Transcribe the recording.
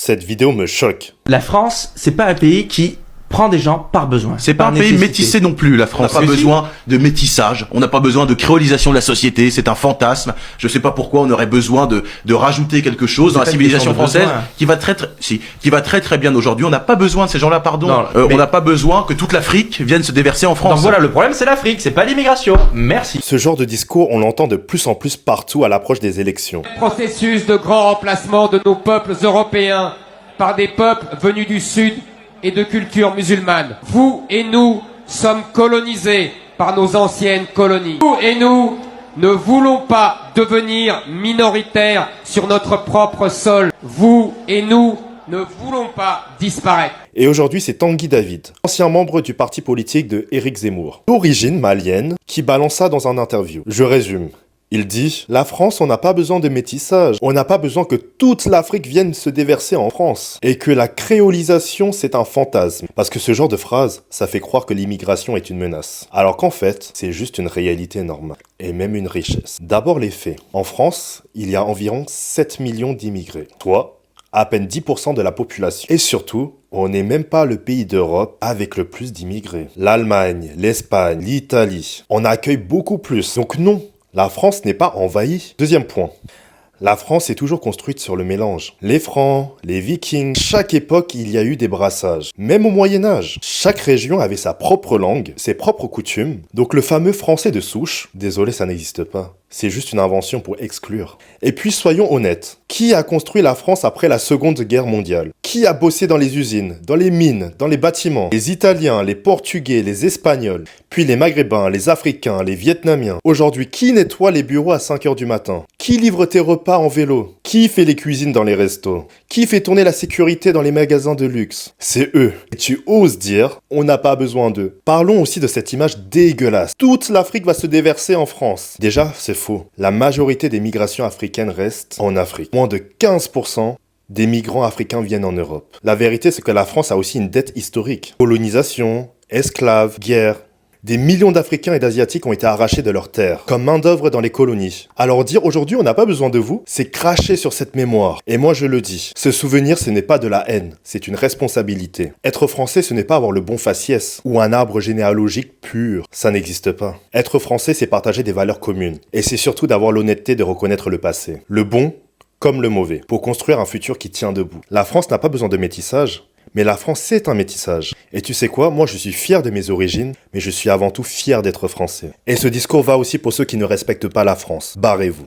Cette vidéo me choque. La France, c'est pas un pays qui prend des gens par besoin. C'est pas un pays métissé non plus, la France. On n'a pas besoin de métissage, on n'a pas besoin de créolisation de la société, c'est un fantasme. Je sais pas pourquoi on aurait besoin de rajouter quelque chose dans la civilisation française qui va très bien aujourd'hui. On n'a pas besoin de ces gens-là, pardon. On n'a pas besoin que toute l'Afrique vienne se déverser en France. Donc voilà, le problème c'est l'Afrique, c'est pas l'immigration. Merci. Ce genre de discours, on l'entend de plus en plus partout à l'approche des élections. Processus de grand remplacement de nos peuples européens par des peuples venus du Sud et de culture musulmane. Vous et nous sommes colonisés par nos anciennes colonies. Vous et nous ne voulons pas devenir minoritaires sur notre propre sol. Vous et nous ne voulons pas disparaître. Et aujourd'hui, c'est Tanguy David, ancien membre du parti politique de Éric Zemmour, d'origine malienne, qui balance ça dans un interview. Je résume. Il dit « La France, on n'a pas besoin de métissage. On n'a pas besoin que toute l'Afrique vienne se déverser en France. Et que la créolisation, c'est un fantasme. » Parce que ce genre de phrase, ça fait croire que l'immigration est une menace. Alors qu'en fait, c'est juste une réalité normale. Et même une richesse. D'abord les faits. En France, il y a environ 7 millions d'immigrés. Soit à peine 10% de la population. Et surtout, on n'est même pas le pays d'Europe avec le plus d'immigrés. L'Allemagne, l'Espagne, l'Italie, on accueille beaucoup plus. Donc non, la France n'est pas envahie. Deuxième point. La France est toujours construite sur le mélange. Les Francs, les Vikings, chaque époque il y a eu des brassages. Même au Moyen-Âge, chaque région avait sa propre langue, ses propres coutumes. Donc le fameux français de souche, désolé ça n'existe pas. C'est juste une invention pour exclure. Et puis soyons honnêtes, qui a construit la France après la Seconde Guerre mondiale? Qui a bossé dans les usines, dans les mines, dans les bâtiments? Les Italiens, les Portugais, les Espagnols, puis les Maghrébins, les Africains, les Vietnamiens. Aujourd'hui, qui nettoie les bureaux à 5 h du matin? Qui livre tes repas en vélo? Qui fait les cuisines dans les restos? Qui fait tourner la sécurité dans les magasins de luxe? C'est eux. Et tu oses dire, on n'a pas besoin d'eux. Parlons aussi de cette image dégueulasse. Toute l'Afrique va se déverser en France. Déjà, c'est faux. La majorité des migrations africaines restent en Afrique. Moins de 15% des migrants africains viennent en Europe. La vérité, c'est que la France a aussi une dette historique. Colonisation, esclaves, guerre. Des millions d'Africains et d'Asiatiques ont été arrachés de leurs terres, comme main-d'œuvre dans les colonies. Alors dire aujourd'hui on n'a pas besoin de vous, c'est cracher sur cette mémoire. Et moi je le dis, ce souvenir ce n'est pas de la haine, c'est une responsabilité. Être français ce n'est pas avoir le bon faciès, ou un arbre généalogique pur, ça n'existe pas. Être français c'est partager des valeurs communes, et c'est surtout d'avoir l'honnêteté de reconnaître le passé. Le bon comme le mauvais, pour construire un futur qui tient debout. La France n'a pas besoin de métissage. Mais la France, c'est un métissage. Et tu sais quoi, moi je suis fier de mes origines, mais je suis avant tout fier d'être français. Et ce discours va aussi pour ceux qui ne respectent pas la France. Barrez-vous.